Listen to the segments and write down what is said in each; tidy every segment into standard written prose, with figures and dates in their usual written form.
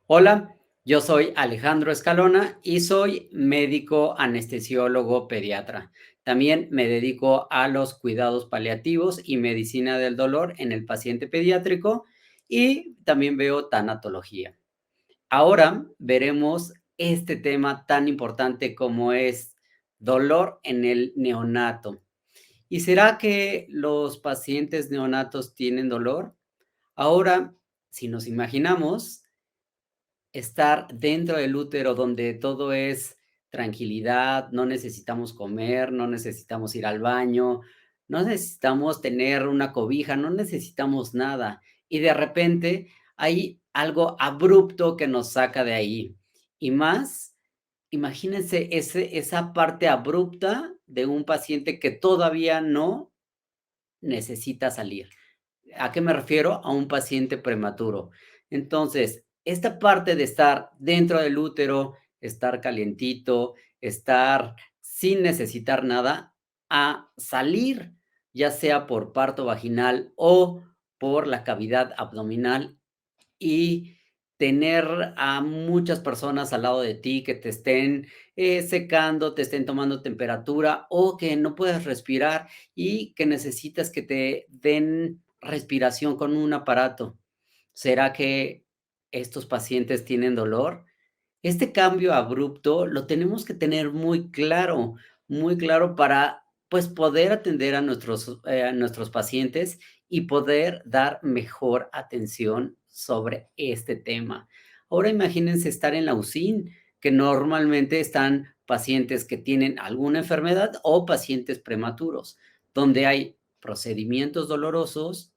Hola, yo soy Alejandro Escalona y soy médico anestesiólogo pediatra. También me dedico a los cuidados paliativos y medicina del dolor en el paciente pediátrico y también veo tanatología. Ahora veremos este tema tan importante como es dolor en el neonato. ¿Y será que los pacientes neonatos tienen dolor? Ahora, si nos imaginamos estar dentro del útero donde todo es tranquilidad, no necesitamos comer, no necesitamos ir al baño, no necesitamos tener una cobija, no necesitamos nada. Y de repente hay algo abrupto que nos saca de ahí. Y más, imagínense esa parte abrupta de un paciente que todavía no necesita salir. ¿A qué me refiero? A un paciente prematuro. Entonces, esta parte de estar dentro del útero, estar calientito, estar sin necesitar nada, a salir, ya sea por parto vaginal o por la cavidad abdominal y tener a muchas personas al lado de ti que te estén secando, te estén tomando temperatura o que no puedes respirar y que necesitas que te den respiración con un aparato. ¿Será que estos pacientes tienen dolor? Este cambio abrupto lo tenemos que tener muy claro para, pues, poder atender a nuestros pacientes y poder dar mejor atención sobre este tema. Ahora imagínense estar en la UCIN, que normalmente están pacientes que tienen alguna enfermedad o pacientes prematuros, donde hay procedimientos dolorosos,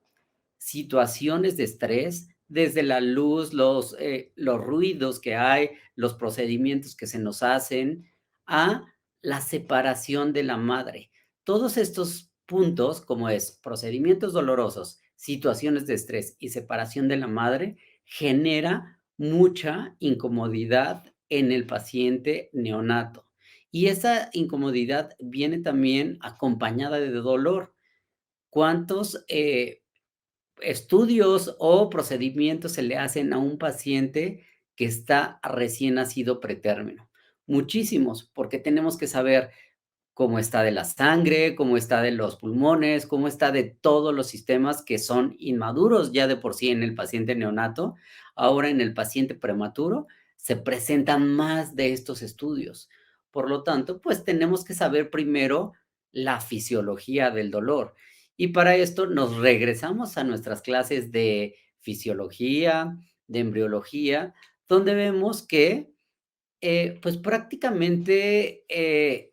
situaciones de estrés, desde la luz, los ruidos que hay, los procedimientos que se nos hacen, a la separación de la madre. Todos estos puntos, como es procedimientos dolorosos, situaciones de estrés y separación de la madre, genera mucha incomodidad en el paciente neonato. Y esa incomodidad viene también acompañada de dolor. ¿Cuántos estudios o procedimientos se le hacen a un paciente que está recién nacido pretérmino? Muchísimos, porque tenemos que saber cómo está de la sangre, cómo está de los pulmones, cómo está de todos los sistemas que son inmaduros ya de por sí en el paciente neonato. Ahora en el paciente prematuro se presentan más de estos estudios. Por lo tanto, pues tenemos que saber primero la fisiología del dolor. Y para esto nos regresamos a nuestras clases de fisiología, de embriología, donde vemos que pues prácticamente,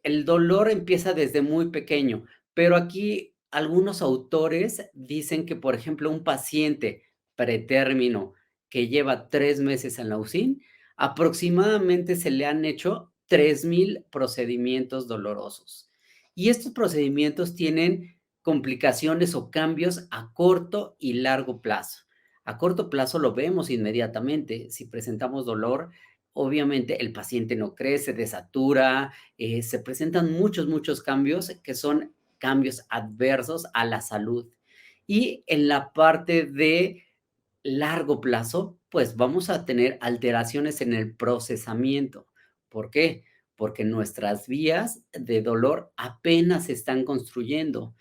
el dolor empieza desde muy pequeño, pero aquí algunos autores dicen que, por ejemplo, un paciente pretérmino que lleva 3 meses en la UCIN, aproximadamente se le han hecho 3000 procedimientos dolorosos. Y estos procedimientos tienen complicaciones o cambios a corto y largo plazo. A corto plazo lo vemos inmediatamente, si presentamos dolor, obviamente el paciente no crece, desatura, se presentan muchos cambios que son cambios adversos a la salud. Y en la parte de largo plazo, pues vamos a tener alteraciones en el procesamiento. ¿Por qué? Porque nuestras vías de dolor apenas se están construyendo.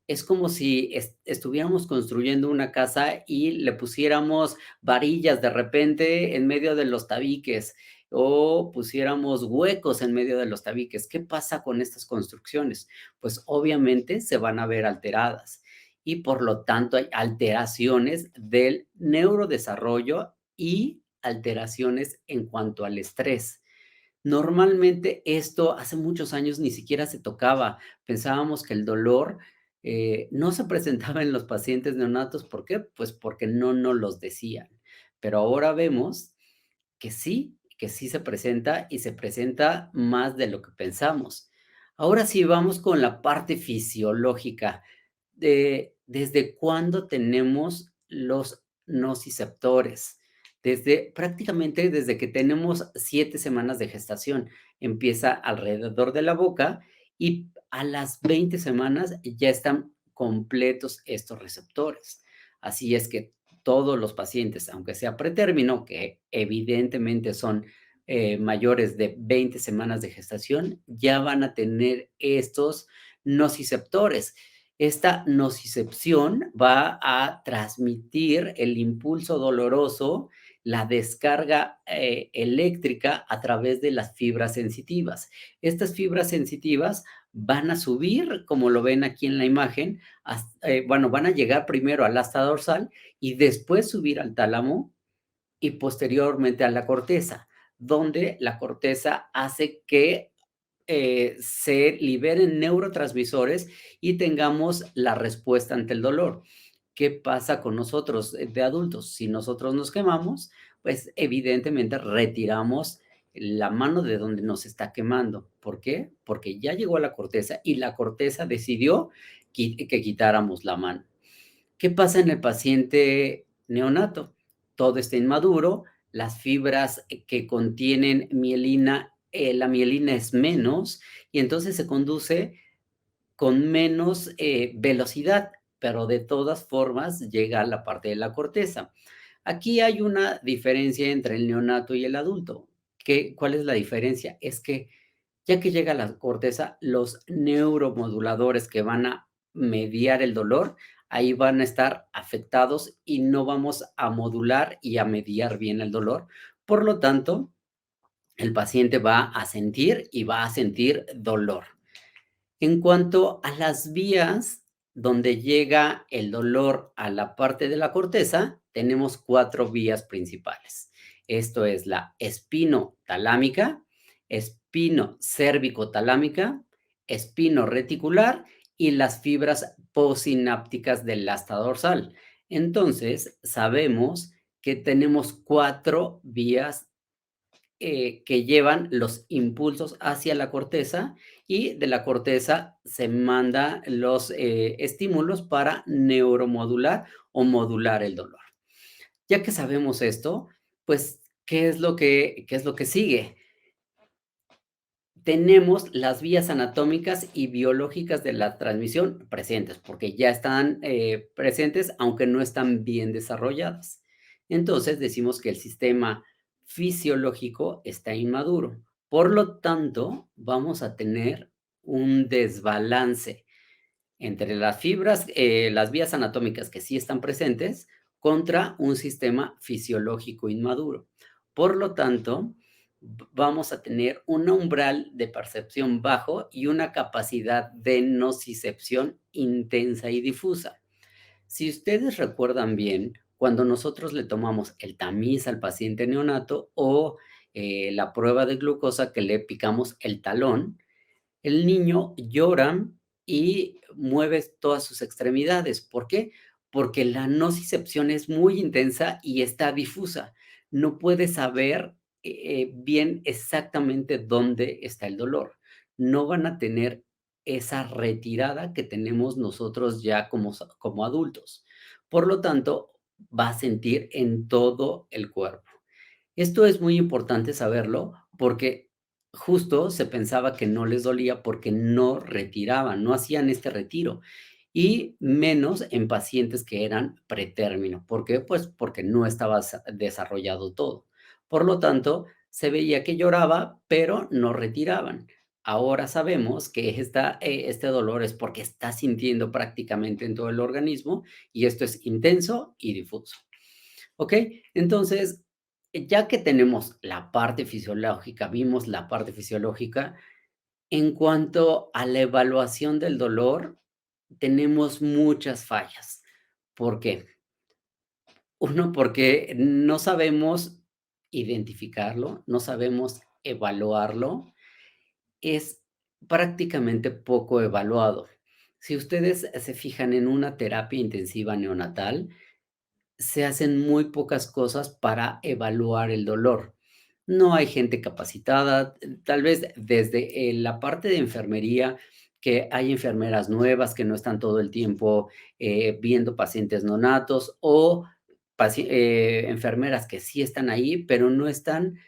Es como si estuviéramos construyendo una casa y le pusiéramos varillas de repente en medio de los tabiques o pusiéramos huecos en medio de los tabiques. ¿Qué pasa con estas construcciones? Pues obviamente se van a ver alteradas y por lo tanto hay alteraciones del neurodesarrollo y alteraciones en cuanto al estrés. Normalmente esto hace muchos años ni siquiera se tocaba. Pensábamos que el dolor no se presentaba en los pacientes neonatos. ¿Por qué? Pues porque no nos los decían. Pero ahora vemos que sí se presenta y se presenta más de lo que pensamos. Ahora sí vamos con la parte fisiológica de desde cuándo tenemos los nociceptores. Desde prácticamente desde que tenemos 7 semanas de gestación. Empieza alrededor de la boca y a las 20 semanas ya están completos estos receptores. Así es que todos los pacientes, aunque sea pretérmino, que evidentemente son mayores de 20 semanas de gestación, ya van a tener estos nociceptores. Esta nocicepción va a transmitir el impulso doloroso, la descarga eléctrica a través de las fibras sensitivas. Estas fibras sensitivas van a subir, como lo ven aquí en la imagen, bueno, van a llegar primero al asta dorsal y después subir al tálamo y posteriormente a la corteza, donde la corteza hace que se liberen neurotransmisores y tengamos la respuesta ante el dolor. ¿Qué pasa con nosotros de adultos? Si nosotros nos quemamos, pues evidentemente retiramos la mano de donde nos está quemando. ¿Por qué? Porque ya llegó a la corteza y la corteza decidió que quitáramos la mano. ¿Qué pasa en el paciente neonato? Todo está inmaduro, las fibras que contienen mielina, la mielina es menos y entonces se conduce con menos velocidad, pero de todas formas llega a la parte de la corteza. Aquí hay una diferencia entre el neonato y el adulto. ¿Cuál es la diferencia? Es que ya que llega a la corteza, los neuromoduladores que van a mediar el dolor, ahí van a estar afectados y no vamos a modular y a mediar bien el dolor. Por lo tanto, el paciente va a sentir y va a sentir dolor. En cuanto a las vías donde llega el dolor a la parte de la corteza, tenemos 4 vías principales. Esto es la espinotalámica, espino-cérvico-talámica, espino-reticular y las fibras postsinápticas del asta dorsal. Entonces, sabemos que tenemos 4 vías que llevan los impulsos hacia la corteza y de la corteza se manda los estímulos para neuromodular o modular el dolor. Ya que sabemos esto, pues, qué es lo que sigue? Tenemos las vías anatómicas y biológicas de la transmisión presentes, porque ya están presentes, aunque no están bien desarrolladas. Entonces decimos que el sistema fisiológico está inmaduro. Por lo tanto, vamos a tener un desbalance entre las fibras, las vías anatómicas que sí están presentes, contra un sistema fisiológico inmaduro. Por lo tanto, vamos a tener un umbral de percepción bajo y una capacidad de nocicepción intensa y difusa. Si ustedes recuerdan bien, cuando nosotros le tomamos el tamiz al paciente neonato o la prueba de glucosa que le picamos el talón, el niño llora y mueve todas sus extremidades. ¿Por qué? Porque la nocicepción es muy intensa y está difusa. No puede saber bien exactamente dónde está el dolor. No van a tener esa retirada que tenemos nosotros ya como adultos. Por lo tanto, va a sentir en todo el cuerpo. Esto es muy importante saberlo porque justo se pensaba que no les dolía porque no retiraban, no hacían este retiro, y menos en pacientes que eran pretérmino. ¿Por qué? Pues porque no estaba desarrollado todo. Por lo tanto, se veía que lloraba, pero no retiraban. Ahora sabemos que este dolor es porque está sintiendo prácticamente en todo el organismo y esto es intenso y difuso. ¿Ok? Entonces, ya que tenemos la parte fisiológica, vimos la parte fisiológica, en cuanto a la evaluación del dolor, tenemos muchas fallas. ¿Por qué? Uno, porque no sabemos identificarlo, no sabemos evaluarlo, es prácticamente poco evaluado. Si ustedes se fijan en una terapia intensiva neonatal, se hacen muy pocas cosas para evaluar el dolor. No hay gente capacitada, tal vez desde la parte de enfermería, que hay enfermeras nuevas que no están todo el tiempo viendo pacientes nonatos o enfermeras que sí están ahí, pero no están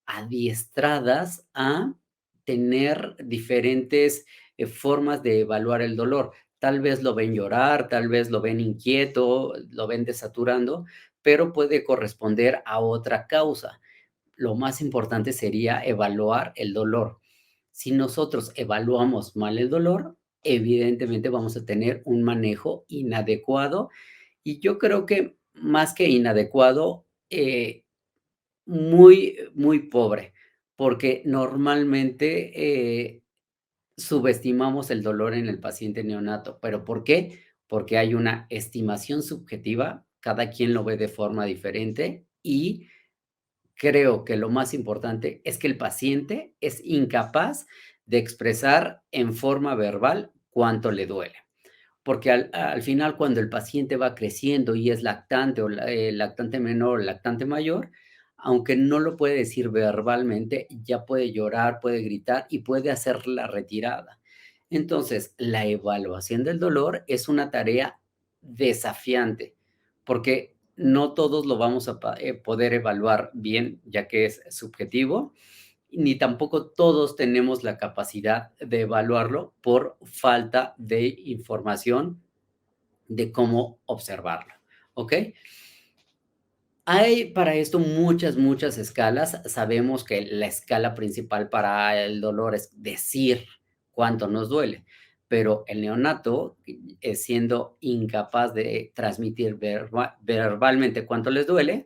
adiestradas a tener diferentes formas de evaluar el dolor. Tal vez lo ven llorar, tal vez lo ven inquieto, lo ven desaturando, pero puede corresponder a otra causa. Lo más importante sería evaluar el dolor. Si nosotros evaluamos mal el dolor, evidentemente vamos a tener un manejo inadecuado y yo creo que más que inadecuado, muy pobre, porque normalmente, subestimamos el dolor en el paciente neonato, ¿pero por qué? Porque hay una estimación subjetiva, cada quien lo ve de forma diferente y creo que lo más importante es que el paciente es incapaz de expresar en forma verbal cuánto le duele. Porque al final, cuando el paciente va creciendo y es lactante o lactante menor o lactante mayor, aunque no lo puede decir verbalmente, ya puede llorar, puede gritar y puede hacer la retirada. Entonces, la evaluación del dolor es una tarea desafiante, porque no todos lo vamos a poder evaluar bien, ya que es subjetivo, ni tampoco todos tenemos la capacidad de evaluarlo por falta de información de cómo observarlo, ¿ok? Hay para esto muchas escalas. Sabemos que la escala principal para el dolor es decir cuánto nos duele, pero el neonato, siendo incapaz de transmitir verbalmente cuánto les duele,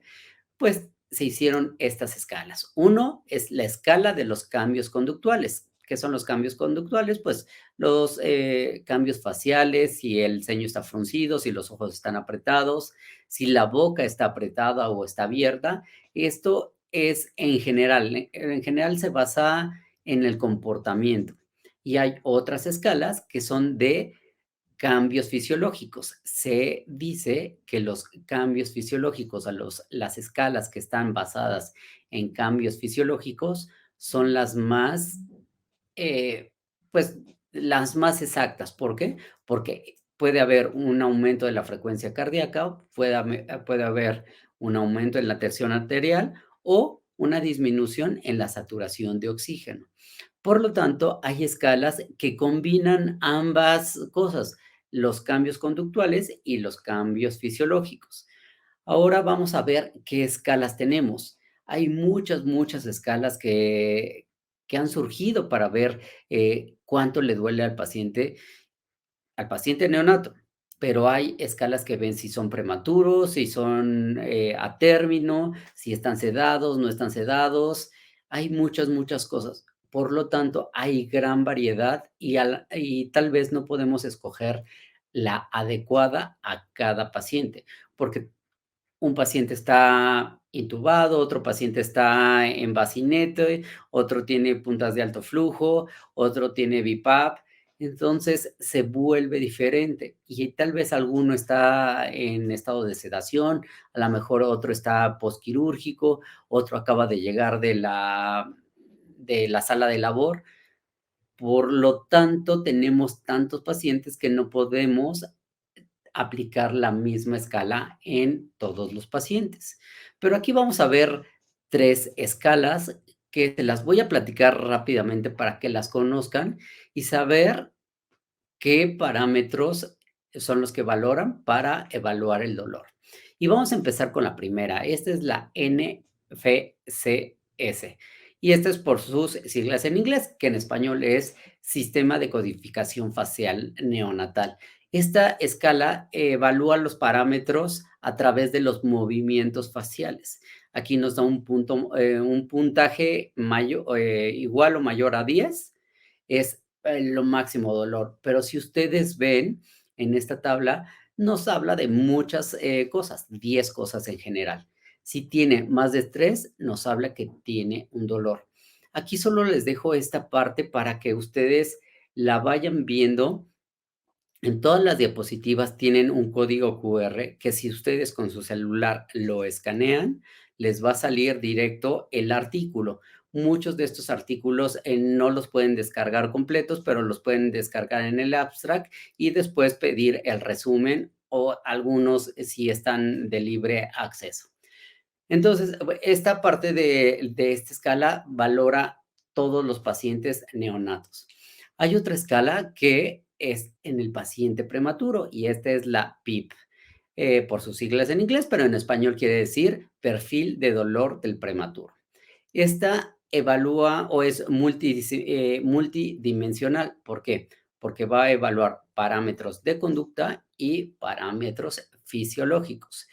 pues se hicieron estas escalas. Uno es la escala de los cambios conductuales. ¿Qué son los cambios conductuales? Pues los cambios faciales, si el ceño está fruncido, si los ojos están apretados, si la boca está apretada o está abierta. Esto es en general se basa en el comportamiento. Y hay otras escalas que son de cambios fisiológicos. Se dice que los cambios fisiológicos, las escalas que están basadas en cambios fisiológicos son las más, pues, las más exactas. ¿Por qué? Porque puede haber un aumento de la frecuencia cardíaca, puede haber un aumento en la tensión arterial o una disminución en la saturación de oxígeno. Por lo tanto, hay escalas que combinan ambas cosas, los cambios conductuales y los cambios fisiológicos. Ahora vamos a ver qué escalas tenemos. Hay muchas escalas que han surgido para ver cuánto le duele al paciente neonato, pero hay escalas que ven si son prematuros, si son a término, si están sedados, no están sedados. Hay muchas cosas. Por lo tanto, hay gran variedad y tal vez no podemos escoger la adecuada a cada paciente, porque un paciente está intubado, otro paciente está en bacinete, otro tiene puntas de alto flujo, otro tiene BiPAP. Entonces se vuelve diferente y tal vez alguno está en estado de sedación, a lo mejor otro está posquirúrgico, otro acaba de llegar de la sala de labor. Por lo tanto, tenemos tantos pacientes que no podemos aplicar la misma escala en todos los pacientes. Pero aquí vamos a ver 3 escalas que te las voy a platicar rápidamente para que las conozcan y saber qué parámetros son los que valoran para evaluar el dolor. Y vamos a empezar con la primera. Esta es la NFCS. Y esta es por sus siglas en inglés, que en español es Sistema de Codificación Facial Neonatal. Esta escala evalúa los parámetros a través de los movimientos faciales. Aquí nos da un puntaje igual o mayor a 10, es lo máximo dolor. Pero si ustedes ven en esta tabla, nos habla de muchas cosas, 10 cosas en general. Si tiene más de 3, nos habla que tiene un dolor. Aquí solo les dejo esta parte para que ustedes la vayan viendo. En todas las diapositivas tienen un código QR que si ustedes con su celular lo escanean, les va a salir directo el artículo. Muchos de estos artículos no los pueden descargar completos, pero los pueden descargar en el abstract y después pedir el resumen o algunos si están de libre acceso. Entonces, esta parte de esta escala valora todos los pacientes neonatos. Hay otra escala que es en el paciente prematuro y esta es la PIP, por sus siglas en inglés, pero en español quiere decir perfil de dolor del prematuro. Esta evalúa o es multidimensional. ¿Por qué? Porque va a evaluar parámetros de conducta y parámetros fisiológicos.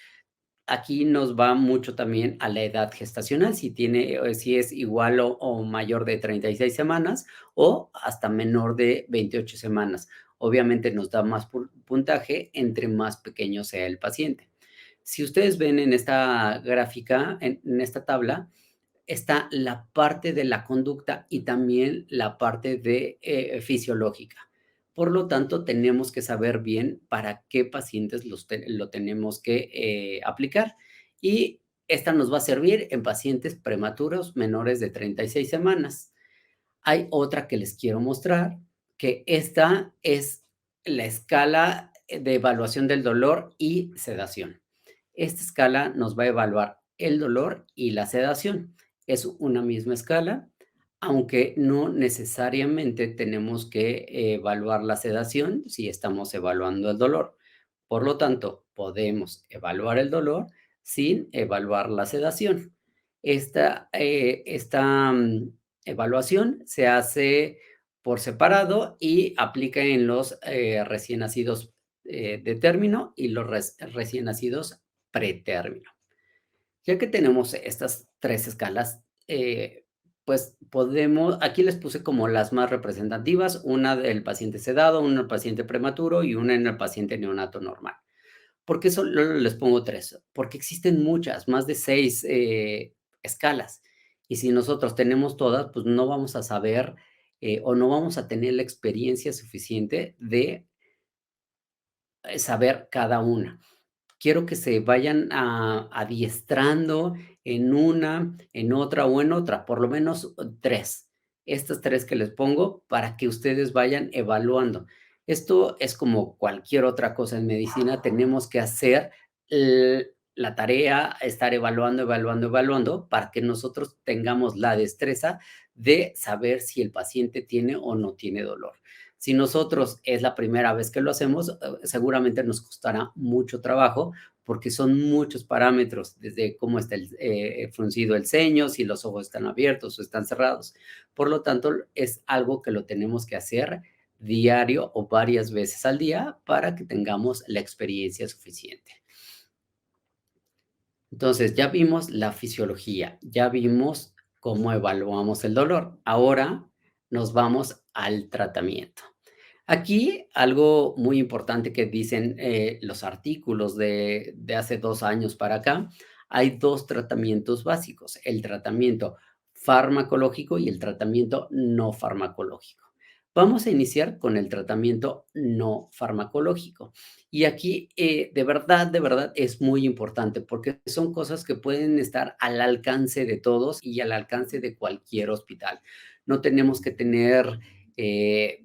Aquí nos va mucho también a la edad gestacional, si es igual o mayor de 36 semanas o hasta menor de 28 semanas. Obviamente nos da más puntaje entre más pequeño sea el paciente. Si ustedes ven en esta gráfica, en esta tabla, está la parte de la conducta y también la parte de fisiológica. Por lo tanto, tenemos que saber bien para qué pacientes lo tenemos que aplicar. Y esta nos va a servir en pacientes prematuros menores de 36 semanas. Hay otra que les quiero mostrar, que esta es la escala de evaluación del dolor y sedación. Esta escala nos va a evaluar el dolor y la sedación. Es una misma escala, aunque no necesariamente tenemos que evaluar la sedación si estamos evaluando el dolor. Por lo tanto, podemos evaluar el dolor sin evaluar la sedación. Esta evaluación se hace por separado y aplica en los recién nacidos de término y los recién nacidos pretérmino. Ya que tenemos estas 3 escalas, pues podemos aquí les puse como las más representativas, una del paciente sedado, una del paciente prematuro y una en el paciente neonato normal. ¿Por qué solo les pongo 3? Porque existen muchas, más de 6 escalas. Y si nosotros tenemos todas, pues no vamos a saber, o no vamos a tener la experiencia suficiente de saber cada una. Quiero que se vayan adiestrando en una, en otra o en otra, por lo menos 3. Estas 3 que les pongo para que ustedes vayan evaluando. Esto es como cualquier otra cosa en medicina, tenemos que hacer la tarea, estar evaluando, evaluando, evaluando, para que nosotros tengamos la destreza de saber si el paciente tiene o no tiene dolor. Si nosotros es la primera vez que lo hacemos, seguramente nos costará mucho trabajo porque son muchos parámetros, desde cómo está fruncido el ceño, si los ojos están abiertos o están cerrados. Por lo tanto, es algo que lo tenemos que hacer diario o varias veces al día para que tengamos la experiencia suficiente. Entonces, ya vimos la fisiología, ya vimos cómo evaluamos el dolor. Ahora nos vamos al tratamiento. Aquí algo muy importante que dicen los artículos de hace 2 años para acá, hay dos tratamientos básicos, el tratamiento farmacológico y el tratamiento no farmacológico. Vamos a iniciar con el tratamiento no farmacológico. Y aquí de verdad es muy importante porque son cosas que pueden estar al alcance de todos y al alcance de cualquier hospital. No tenemos que tener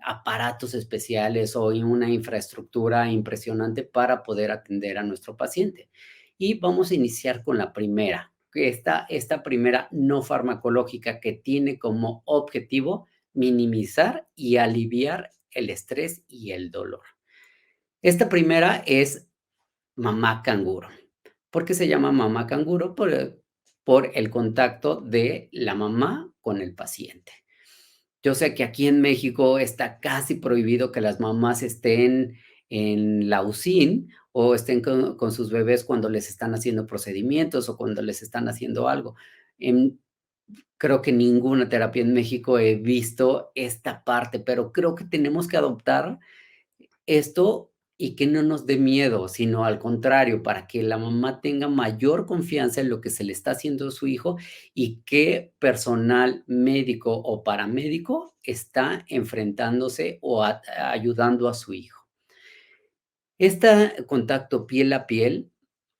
aparatos especiales o una infraestructura impresionante para poder atender a nuestro paciente. Y vamos a iniciar con la primera, que esta primera no farmacológica que tiene como objetivo minimizar y aliviar el estrés y el dolor. Esta primera es mamá canguro. ¿Por qué se llama mamá canguro? Por el contacto de la mamá con el paciente. Yo sé que aquí en México está casi prohibido que las mamás estén en la UCIN o estén con sus bebés cuando les están haciendo procedimientos o cuando les están haciendo algo. En Creo que ninguna terapia en México he visto esta parte, pero creo que tenemos que adoptar esto y que no nos dé miedo, sino al contrario, para que la mamá tenga mayor confianza en lo que se le está haciendo a su hijo y qué personal médico o paramédico está enfrentándose o ayudando a su hijo. Este contacto piel a piel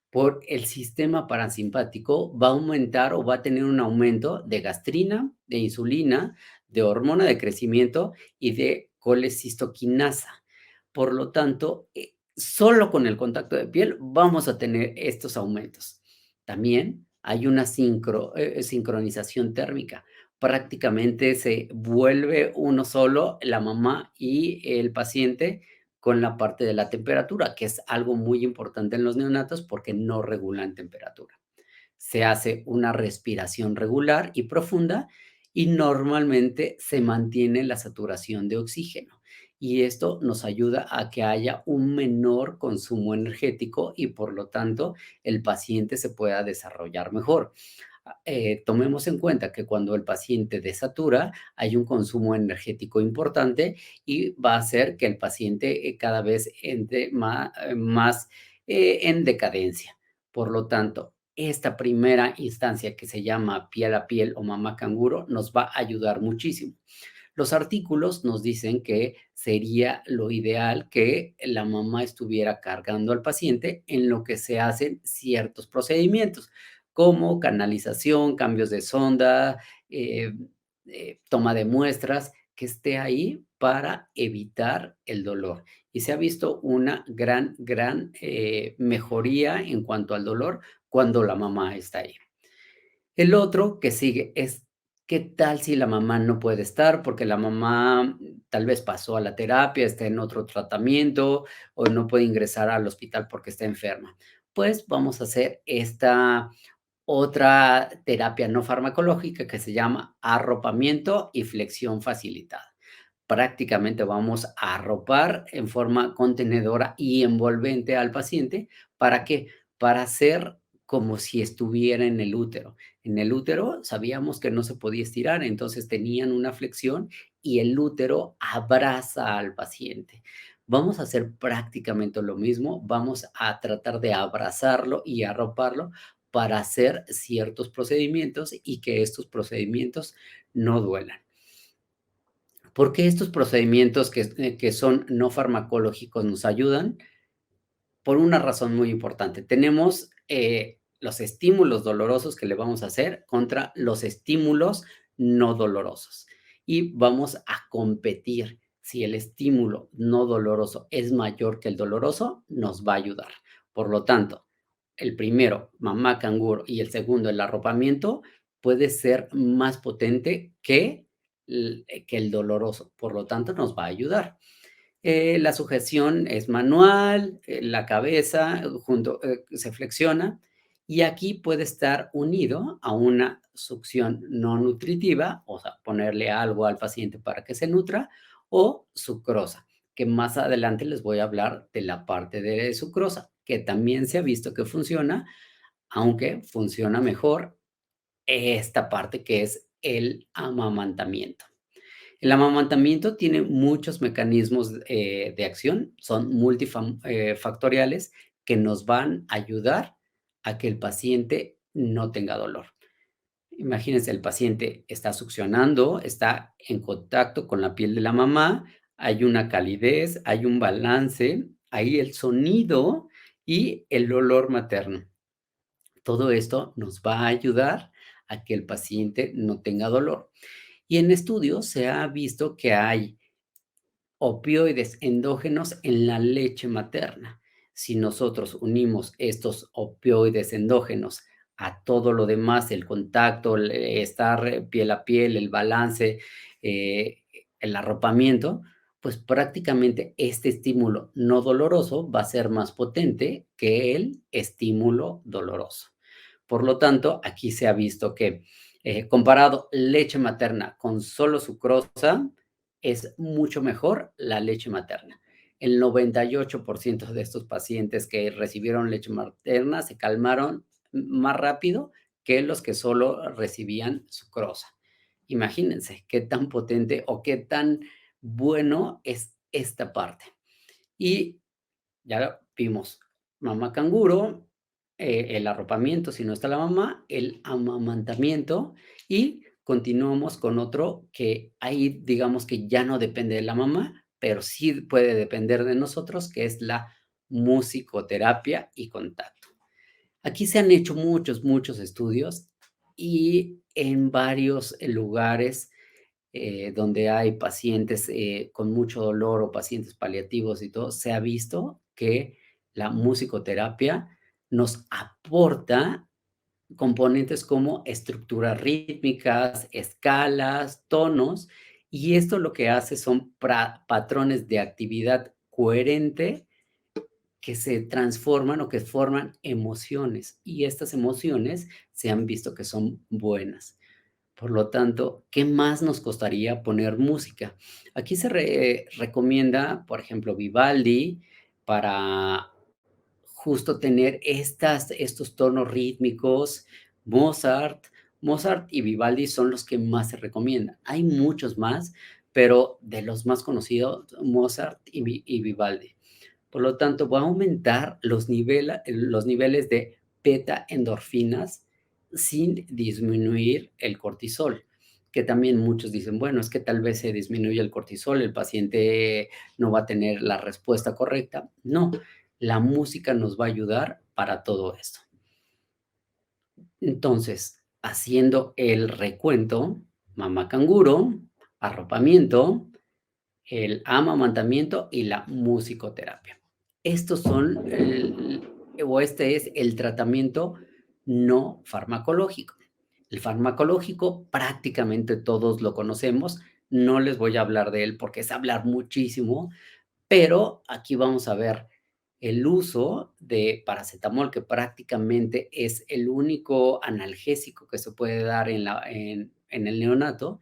por el sistema parasimpático va a aumentar o va a tener un aumento de gastrina, de insulina, de hormona de crecimiento y de colecistoquinasa. Por lo tanto, solo con el contacto de piel vamos a tener estos aumentos. También hay una sincronización térmica prácticamente se vuelve uno solo, la mamá y el paciente, con la parte de la temperatura, que es algo muy importante en los neonatos porque no regulan temperatura. Se hace una respiración regular y profunda y normalmente se mantiene la saturación de oxígeno. Y esto nos ayuda a que haya un menor consumo energético y por lo tanto el paciente se pueda desarrollar mejor. Tomemos en cuenta que cuando el paciente desatura, hay un consumo energético importante y va a hacer que el paciente cada vez entre más en decadencia. Por lo tanto, esta primera instancia que se llama piel a piel o mamá canguro nos va a ayudar muchísimo. Los artículos nos dicen que sería lo ideal que la mamá estuviera cargando al paciente en lo que se hacen ciertos procedimientos, como canalización, cambios de sonda, eh, toma de muestras, que esté ahí para evitar el dolor. Y se ha visto una gran mejoría en cuanto al dolor cuando la mamá está ahí. El otro que sigue es, ¿qué tal si la mamá no puede estar? Porque la mamá tal vez pasó a la terapia, está en otro tratamiento o no puede ingresar al hospital porque está enferma. Pues vamos a hacer esta otra terapia no farmacológica que se llama arropamiento y flexión facilitada. Prácticamente vamos a arropar en forma contenedora y envolvente al paciente. ¿Para qué? Para hacer como si estuviera en el útero. En el útero sabíamos que no se podía estirar, entonces tenían una flexión y el útero abraza al paciente. Vamos a hacer prácticamente lo mismo, vamos a tratar de abrazarlo y arroparlo para hacer ciertos procedimientos y que estos procedimientos no duelan. ¿Por qué estos procedimientos que son no farmacológicos nos ayudan? Por una razón muy importante. Tenemos los estímulos dolorosos que le vamos a hacer contra los estímulos no dolorosos. Y vamos a competir. Si el estímulo no doloroso es mayor que el doloroso, nos va a ayudar. Por lo tanto, el primero, mamá canguro, y el segundo, el arropamiento, puede ser más potente que el doloroso. Por lo tanto, nos va a ayudar. La sujeción es manual, la cabeza se flexiona y aquí puede estar unido a una succión no nutritiva, o sea, ponerle algo al paciente para que se nutra, o sucrosa, que más adelante les voy a hablar de la parte de sucrosa, que también se ha visto que funciona, aunque funciona mejor esta parte que es el amamantamiento. El amamantamiento tiene muchos mecanismos de acción, son multifactoriales que nos van a ayudar a que el paciente no tenga dolor. Imagínense, el paciente está succionando, está en contacto con la piel de la mamá, hay una calidez, hay un balance, hay el sonido y el olor materno. Todo esto nos va a ayudar a que el paciente no tenga dolor. Y en estudios se ha visto que hay opioides endógenos en la leche materna. Si nosotros unimos estos opioides endógenos a todo lo demás, el contacto, estar piel a piel, el balance, eh, el arropamiento, pues prácticamente este estímulo no doloroso va a ser más potente que el estímulo doloroso. Por lo tanto, aquí se ha visto que comparado leche materna con solo sucrosa, es mucho mejor la leche materna. El 98% de estos pacientes que recibieron leche materna se calmaron más rápido que los que solo recibían sucrosa. Imagínense qué tan potente o qué tan bueno es esta parte. Y ya vimos mamá canguro, el arropamiento si no está la mamá, el amamantamiento y continuamos con otro que ahí digamos que ya no depende de la mamá, pero sí puede depender de nosotros, que es la musicoterapia y contacto. Aquí se han hecho muchos estudios y en varios lugares donde hay pacientes con mucho dolor o pacientes paliativos y todo, se ha visto que la musicoterapia nos aporta componentes como estructuras rítmicas, escalas, tonos, y esto lo que hace son patrones de actividad coherente que se transforman o que forman emociones, y estas emociones se han visto que son buenas. Por lo tanto, ¿qué más nos costaría poner música? Aquí se recomienda, por ejemplo, Vivaldi para justo tener estos tonos rítmicos. Mozart, Mozart y Vivaldi son los que más se recomiendan. Hay muchos más, pero de los más conocidos, Mozart y Vivaldi. Por lo tanto, va a aumentar los niveles de beta endorfinas sin disminuir el cortisol, que también muchos dicen, bueno, es que tal vez se disminuye el cortisol, el paciente no va a tener la respuesta correcta. No, la música nos va a ayudar para todo esto. Entonces, haciendo el recuento, mamá canguro, arropamiento, el amamantamiento y la musicoterapia. Estos son este es el tratamiento no farmacológico. El farmacológico prácticamente todos lo conocemos, no les voy a hablar de él porque es hablar muchísimo, pero aquí vamos a ver el uso de paracetamol, que prácticamente es el único analgésico que se puede dar en el neonato.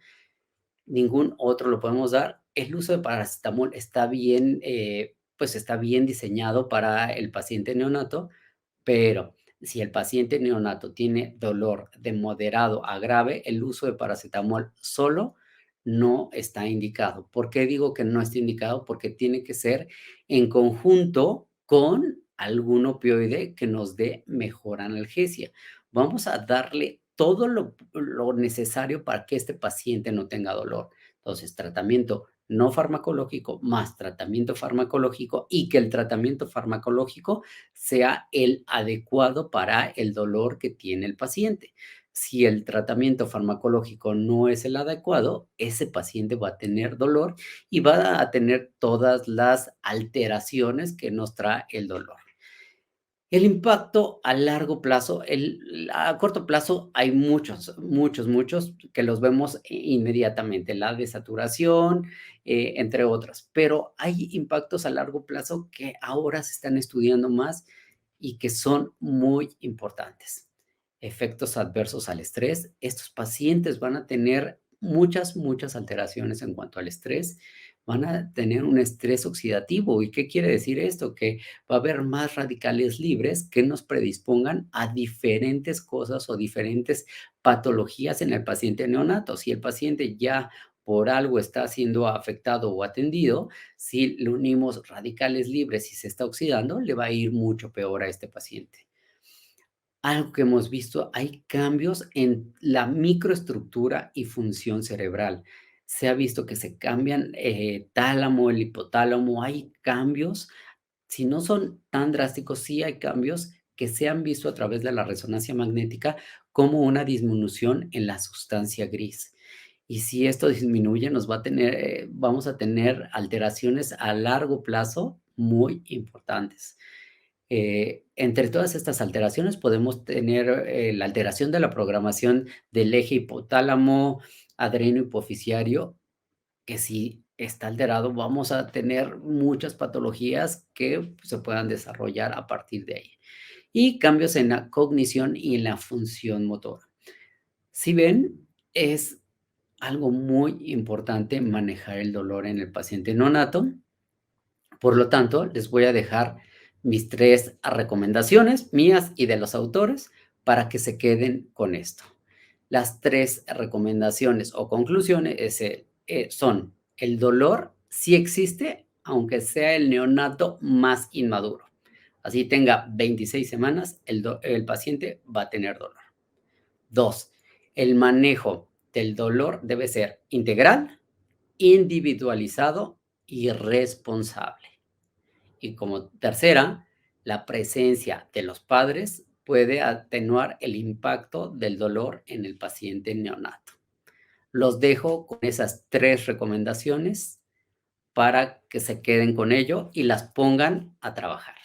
Ningún otro lo podemos dar. El uso de paracetamol está bien, pues está bien diseñado para el paciente neonato, pero si el paciente neonato tiene dolor de moderado a grave, el uso de paracetamol solo no está indicado. ¿Por qué digo que no está indicado? Porque tiene que ser en conjunto con algún opioide que nos dé mejor analgesia. Vamos a darle todo lo necesario para que este paciente no tenga dolor. Entonces, tratamiento no farmacológico más tratamiento farmacológico, y que el tratamiento farmacológico sea el adecuado para el dolor que tiene el paciente. Si el tratamiento farmacológico no es el adecuado, ese paciente va a tener dolor y va a tener todas las alteraciones que nos trae el dolor. El impacto a largo plazo, a corto plazo hay muchos, muchos, muchos que los vemos inmediatamente, la desaturación, entre otras, pero hay impactos a largo plazo que ahora se están estudiando más y que son muy importantes. Efectos adversos al estrés. Estos pacientes van a tener muchas, muchas alteraciones en cuanto al estrés. Van a tener un estrés oxidativo. ¿Y qué quiere decir esto? Que va a haber más radicales libres que nos predispongan a diferentes cosas o diferentes patologías en el paciente neonato. Si el paciente ya por algo está siendo afectado o atendido, si le unimos radicales libres y se está oxidando, le va a ir mucho peor a este paciente. Algo que hemos visto, hay cambios en la microestructura y función cerebral. Se ha visto que se cambian tálamo, el hipotálamo, hay cambios, si no son tan drásticos, sí hay cambios que se han visto a través de la resonancia magnética como una disminución en la sustancia gris. Y si esto disminuye, vamos a tener alteraciones a largo plazo muy importantes. Entre todas estas alteraciones podemos tener la alteración de la programación del eje hipotálamo, adreno hipoficiario, que si está alterado vamos a tener muchas patologías que se puedan desarrollar a partir de ahí. Y cambios en la cognición y en la función motora. Si ven, es algo muy importante manejar el dolor en el paciente neonato. Por lo tanto, les voy a dejar mis 3 recomendaciones mías y de los autores para que se queden con esto. Las 3 recomendaciones o conclusiones son: el dolor sí existe, aunque sea el neonato más inmaduro. Así tenga 26 semanas, el paciente va a tener dolor. 2, el manejo del dolor debe ser integral, individualizado y responsable. Y como tercera, la presencia de los padres puede atenuar el impacto del dolor en el paciente neonato. Los dejo con esas 3 recomendaciones para que se queden con ello y las pongan a trabajar.